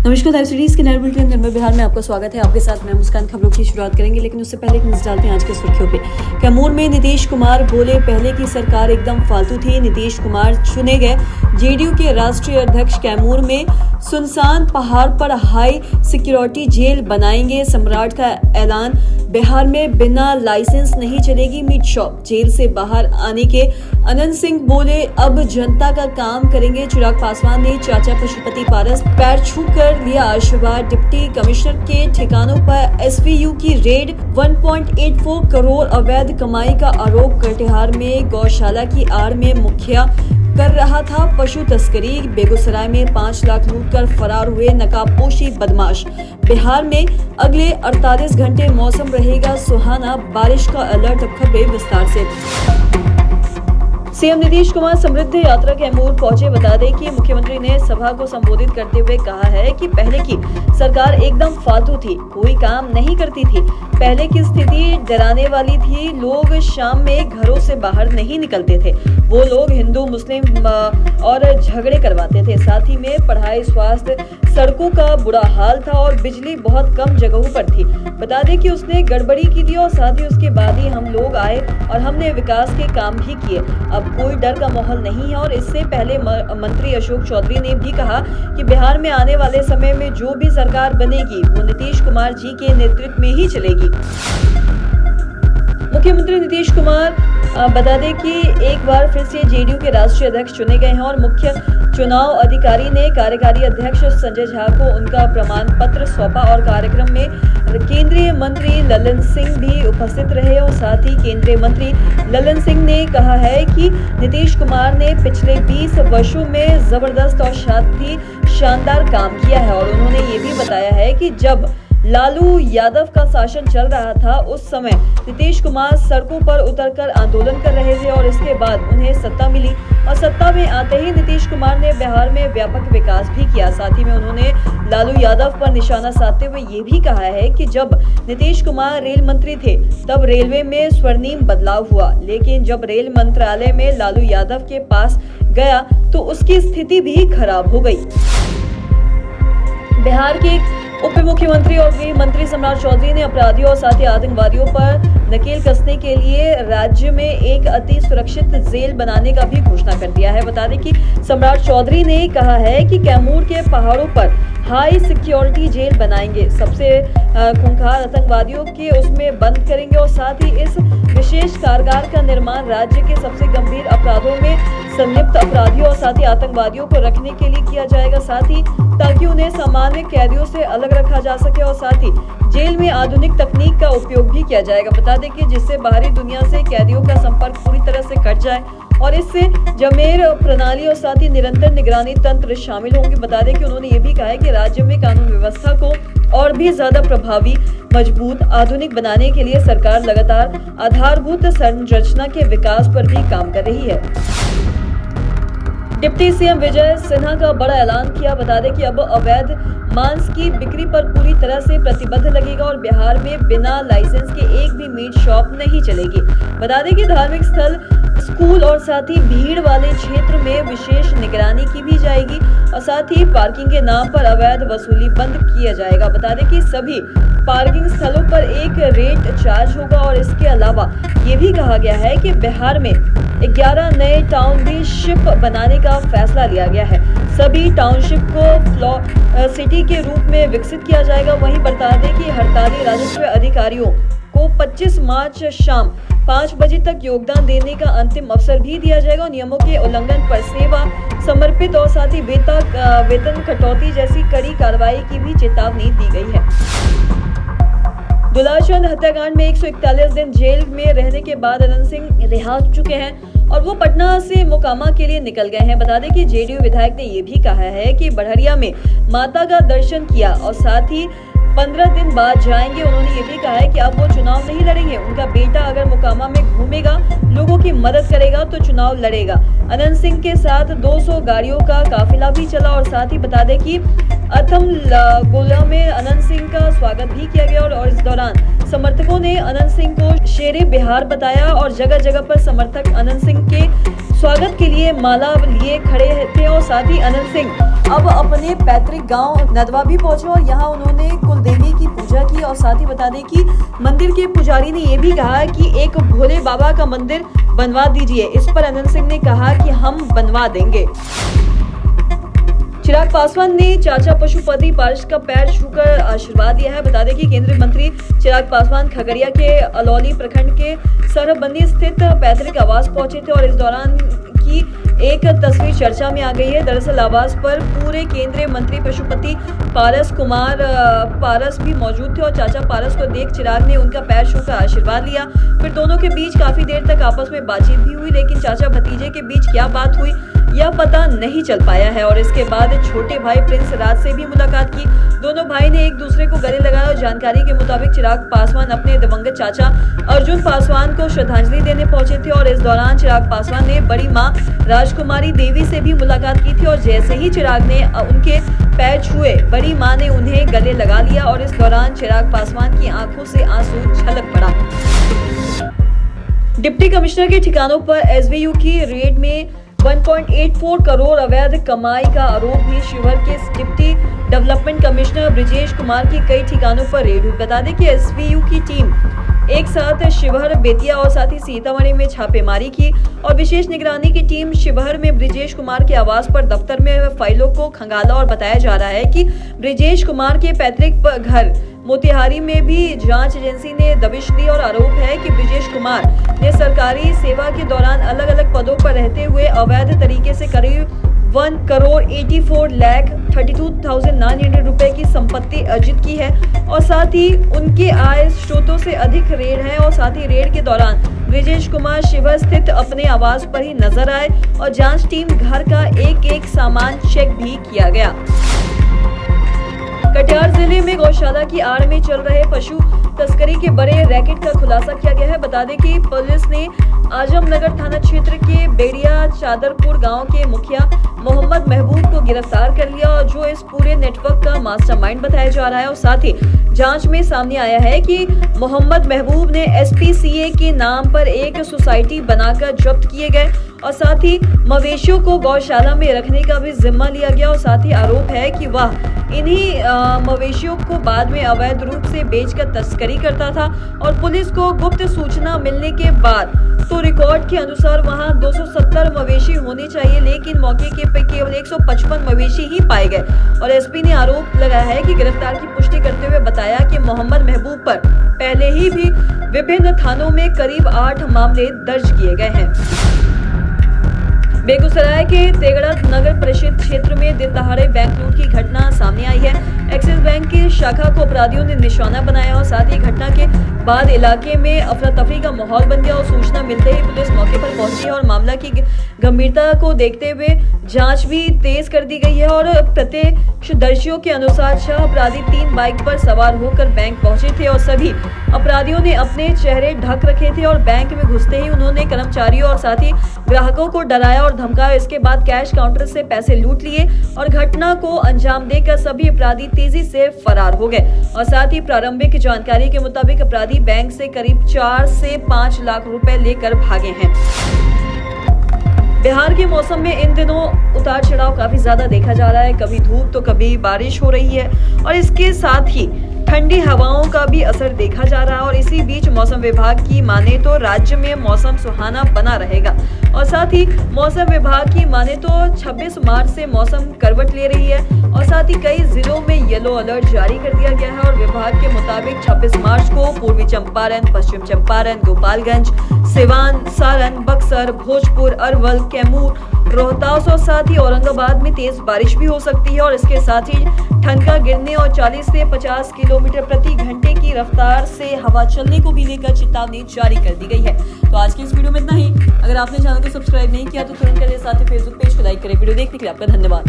नमस्कार, live series के नए बुलेटिन निर्मल बिहार में आपका स्वागत है। आपके साथ मैं मुस्कान। खबरों की शुरुआत करेंगे, लेकिन उससे पहले एक नजर डालते हैं आज के सुर्खियों पे। कैमूर में नीतीश कुमार बोले, पहले की सरकार एकदम फालतू थी। नीतीश कुमार चुने गए जेडीयू के राष्ट्रीय अध्यक्ष। कैमूर में सुनसान पहाड़ पर हाई सिक्योरिटी जेल बनाएंगे, सम्राट का ऐलान। बिहार में बिना लाइसेंस नहीं चलेगी मीट शॉप। जेल से बाहर आने के अनंत सिंह बोले, अब जनता का काम करेंगे। चिराग पासवान ने चाचा पशुपति पारस पैर छू कर लिया आशीर्वाद। डिप्टी कमिश्नर के ठिकानों पर एसवीयू की रेड। 1.84 करोड़ अवैध कमाई का आरोप। कटिहार में गौशाला की आड़ में मुखिया कर रहा था पशु तस्करी। बेगूसराय में 5 लाख लूट कर फरार हुए नकाबपोशी बदमाश। बिहार में अगले 48 घंटे मौसम रहेगा सुहाना, बारिश का अलर्ट। अब खबरें विस्तार से। सीएम नीतीश कुमार समृद्ध यात्रा कैमूर पहुंचे। बता दें कि मुख्यमंत्री ने सभा को संबोधित करते हुए कहा है कि पहले की सरकार एकदम फालतू थी, कोई काम नहीं करती थी। पहले की स्थिति डराने वाली थी। लोग शाम में घरों से बाहर नहीं निकलते थे। वो लोग हिंदू मुस्लिम और झगड़े करवाते थे। साथ ही में पढ़ाई, स्वास्थ्य, सड़कों का बुरा हाल था और बिजली बहुत कम जगहों पर थी। बता दें कि उसने गड़बड़ी की थी और साथ ही उसके बाद ही हम लोग आए और हमने विकास के काम भी किए। अब कोई डर का माहौल नहीं है। और इससे पहले मंत्री अशोक चौधरी ने भी कहा कि बिहार में आने वाले समय में जो भी सरकार बनेगी वो नीतीश कुमार जी के नेतृत्व में ही चलेगी। मुख्यमंत्री नीतीश कुमार बता दें कि एक बार फिर से जेडीयू के राष्ट्रीय अध्यक्ष चुने गए हैं और मुख्य चुनाव अधिकारी ने कार्यकारी अध्यक्ष संजय झा को उनका प्रमाण पत्र सौंपा। और कार्यक्रम में केंद्रीय मंत्री ललन सिंह भी उपस्थित रहे। और साथ ही केंद्रीय मंत्री ललन सिंह ने कहा है कि नीतीश कुमार ने पिछले 20 वर्षों में जबरदस्त और साथ ही शानदार काम किया है। और उन्होंने ये भी बताया है कि जब लालू यादव का शासन चल रहा था उस समय नीतीश कुमार सड़कों पर उतरकर आंदोलन कर रहे थे और इसके बाद उन्हें सत्ता मिली और सत्ता में आते ही नीतीश कुमार ने बिहार में व्यापक विकास भी किया। साथ ही में उन्होंने लालू यादव पर निशाना साधते हुए ये भी कहा है कि जब नीतीश कुमार रेल मंत्री थे तब रेलवे में स्वर्णिम बदलाव हुआ, लेकिन जब रेल मंत्रालय में लालू यादव के पास गया तो उसकी स्थिति भी खराब हो गई। बिहार के उप मुख्यमंत्री और गृह मंत्री सम्राट चौधरी ने अपराधियों और साथ ही आतंकवादियों पर नकेल कसने के लिए राज्य में एक अति सुरक्षित जेल बनाने का भी घोषणा कर दिया है। बता दें कि सम्राट चौधरी ने कहा है कि कैमूर के पहाड़ों पर हाई सिक्योरिटी जेल बनाएंगे, सबसे खूंखार आतंकवादियों के उसमें बंद करेंगे और साथ ही इस विशेष कारागार का निर्माण राज्य के सबसे गंभीर अपराधों में संलिप्त अपराधियों और साथ ही आतंकवादियों को रखने के लिए किया जाएगा, साथ ही ताकि उन्हें सामान्य कैदियों से अलग रखा जा सके और साथ ही जेल में आधुनिक तकनीक का उपयोग भी किया जाएगा। बता दें कि जिससे बाहरी दुनिया से कैदियों का संपर्क पूरी तरह से कट जाए और इससे जमेर प्रणाली और साथ ही निरंतर निगरानी तंत्र शामिल होंगे। बता दें कि उन्होंने ये भी कहा है कि राज्य में कानून व्यवस्था को और भी ज्यादा प्रभावी, मजबूत, आधुनिक बनाने के लिए सरकार लगातार आधारभूत संरचना के विकास पर भी काम कर रही है। डिप्टी सीएम विजय सिन्हा का बड़ा ऐलान किया। बता दें कि अब अवैध मांस की बिक्री पर पूरी तरह से प्रतिबंध लगेगा और बिहार में बिना लाइसेंस के एक भी मीट शॉप नहीं चलेगी। बता दें कि धार्मिक स्थल, स्कूल और साथ ही भीड़ वाले क्षेत्र में विशेष निगरानी की भी जाएगी और साथ ही पार्किंग के नाम पर अवैध वसूली बंद किया जाएगा। बता दें कि सभी पार्किंग स्थलों पर एक रेट चार्ज होगा और इसके अलावा ये भी कहा गया है कि बिहार में 11 नए टाउनशिप बनाने का फैसला लिया गया है। सभी टाउनशिप को सिटी के रूप में विकसित किया जाएगा। वहीं बता दें कि हड़ताली राजस्व अधिकारियों को 25 मार्च शाम 5 बजे तक योगदान देने का अंतिम अवसर भी दिया जाएगा। नियमों के उल्लंघन पर सेवा समर्पित और साथ ही वेतन कटौती जैसी कड़ी कार्रवाई की भी चेतावनी दी गई है। दुलाचंद हत्याकांड में 141 दिन जेल में रहने के बाद अनंत सिंह रिहा हो चुके हैं और वो पटना से मोकामा के लिए निकल गए हैं। बता दें कि जेडीयू विधायक ने ये भी कहा है कि बढ़िया में माता का दर्शन किया और साथ ही 15 दिन बाद जाएंगे। उन्होंने ये भी कहा है कि अब वो चुनाव नहीं लड़ेंगे। उनका बेटा अगर मोकामा में घूमेगा, लोगों की मदद करेगा तो चुनाव लड़ेगा। अनंत सिंह के साथ 200 गाड़ियों का काफिला भी चला और साथ ही बता दें कि अथम गोला में अनंत सिंह का स्वागत भी किया गया और इस दौरान समर्थकों ने अनंत सिंह को शेरे बिहार बताया और जगह जगह पर समर्थक अनंत सिंह के स्वागत के लिए माला लिए खड़े थे और साथ ही अनंत सिंह अब अपने पैतृक गांव नदवा भी पहुंचे और यहां उन्होंने कुलदेवी की पूजा की। और साथ ही बता दें कि मंदिर के पुजारी ने यह भी कहा कि एक भोले बाबा का मंदिर बनवा दीजिए। इस पर अनंत सिंह ने कहा कि हम बनवा देंगे। चिराग पासवान ने चाचा पशुपति पारस का पैर छूकर आशीर्वाद दिया है। बता दें कि केंद्रीय मंत्री चिराग पासवान खगड़िया के अलौली प्रखंड के सरहबंदी स्थित पैतृक आवास पहुंचे थे और इस दौरान की एक तस्वीर चर्चा में आ गई है। दरअसल आवास पर पूरे केंद्रीय मंत्री पशुपति कुमार पारस भी मौजूद थे और चाचा पारस को देख चिराग ने उनका पैर छूकर आशीर्वाद लिया। फिर दोनों के बीच काफी देर तक आपस में बातचीत भी हुई, लेकिन चाचा भतीजे के बीच क्या बात हुई यह पता नहीं चल पाया है। और इसके बाद छोटे भाई प्रिंस राज से भी मुलाकात की। दोनों भाई ने एक दूसरे को गले लगाया और जानकारी के मुताबिक चिराग पासवान अपने दिवंगत चाचा अर्जुन पासवान को श्रद्धांजलि देने पहुंचे थे और इस दौरान चिराग पासवान ने बड़ी मां राजकुमारी देवी से भी मुलाकात की थी और जैसे ही चिराग ने उनके पैर छुए बड़ी मां ने उन्हें गले लगा लिया और इस दौरान चिराग पासवान की आंखों से आंसू छलक पड़ा। डिप्टी कमिश्नर के ठिकानों पर एसवीयू की रेड में 1.84 करोड़ अवैध कमाई का आरोप भी। शिवहर के deputy development commissioner Brijesh Kumar की कई ठिकानों पर रेड हुई। बता दें कि एसवीयू की टीम एक साथ शिवहर, बेतिया और साथ ही सीतामढ़ी में छापेमारी की और विशेष निगरानी की टीम शिवहर में ब्रिजेश कुमार के आवास पर दफ्तर में फाइलों को खंगाला और बताया जा रहा है कि ब्रिजेश कुमार के पैतृक घर मोतिहारी में भी जांच एजेंसी ने दबिश दी और आरोप है कि ब्रिजेश कुमार ने सरकारी सेवा के दौरान अलग अलग पदों पर रहते हुए अवैध तरीके से करीब 1,84,32,900 रुपए की संपत्ति अर्जित की है और साथ ही उनके आय स्रोतों से अधिक रेड है। और साथ ही रेड के दौरान ब्रिजेश कुमार शिवहर स्थित अपने आवास पर ही नजर आए और जांच टीम घर का एक सामान चेक भी किया गया। कटिहार जिले में गौशाला की आड़ में चल रहे पशु तस्करी के बड़े रैकेट का खुलासा किया गया है। बता दें कि पुलिस ने आजमनगर थाना क्षेत्र के बेड़िया चादरपुर गांव के मुखिया मोहम्मद महबूब को गिरफ्तार कर लिया और जो इस पूरे नेटवर्क का मास्टरमाइंड बताया जा रहा है। और साथ ही जांच में सामने आया है कि मोहम्मद महबूब ने SPCA के नाम पर एक सोसाइटी बनाकर जब्त किए गए और साथ ही मवेशियों को गौशाला में रखने का भी जिम्मा लिया गया और साथ ही आरोप है कि वह इन्हीं मवेशियों को बाद में अवैध रूप से बेचकर तस्करी करता था। और पुलिस को गुप्त सूचना मिलने के बाद तो रिकॉर्ड के अनुसार वहां 270 मवेशी होने चाहिए, लेकिन मौके के पे केवल 155 मवेशी ही पाए गए। और एसपी ने आरोप लगाया है कि गिरफ्तार की पुष्टि करते हुए बताया कि मोहम्मद महबूब पर पहले ही भी विभिन्न थानों में करीब 8 मामले दर्ज किए गए हैं। बेगूसराय के तेगड़ा नगर परिषद क्षेत्र में दिन दहाड़े बैंक लूट की घटना सामने आई है। एक्सिस बैंक की शाखा को अपराधियों ने निशाना बनाया और साथ ही घटना के बाद इलाके में अफरा तफरी का माहौल बन गया और सूचना मिलते ही पुलिस मौके पर पहुंची और मामला की गंभीरता को देखते हुए जांच भी तेज कर दी गई है। और प्रत्यक्षदर्शियों के अनुसार 6 अपराधी 3 बाइक पर सवार होकर बैंक पहुंचे थे और सभी अपराधियों ने अपने चेहरे ढक रखे थे और बैंक में घुसते ही उन्होंने कर्मचारियों और साथ ही ग्राहकों को डराया और धमकाया। इसके बाद कैश काउंटर से पैसे लूट लिए और घटना को अंजाम देकर सभी अपराधी तेजी से फरार हो गए। और साथ ही प्रारंभिक जानकारी के मुताबिक अपराधी बैंक से करीब 4 से 5 लाख रुपए लेकर भागे हैं। बिहार के मौसम में इन दिनों उतार चढ़ाव काफी ज्यादा देखा जा रहा है। कभी धूप तो कभी बारिश हो रही है और इसके साथ ही ठंडी हवाओं का भी असर देखा जा रहा है। और इसी बीच मौसम विभाग की माने तो राज्य में मौसम सुहाना बना रहेगा और साथ ही मौसम विभाग की माने तो 26 मार्च से मौसम करवट ले रही है और साथ ही कई जिलों में येलो अलर्ट जारी कर दिया गया है। और विभाग के मुताबिक 26 मार्च को पूर्वी चंपारण, पश्चिम चंपारण, गोपालगंज, सिवान, सारण, बक्सर, भोजपुर, अरवल, कैमूर, रोहतास और साथ ही औरंगाबाद में तेज बारिश भी हो सकती है। और इसके साथ ही ठनका गिरने और 40 से 50 किलोमीटर प्रति घंटे की रफ्तार से हवा चलने को भी लेकर चेतावनी जारी कर दी गई है। तो आज की इस वीडियो में इतना ही। अगर आपने चैनल को सब्सक्राइब नहीं किया तो तुरंत करें, साथ ही फेसबुक पेज को लाइक करें। वीडियो देखने के लिए आपका धन्यवाद।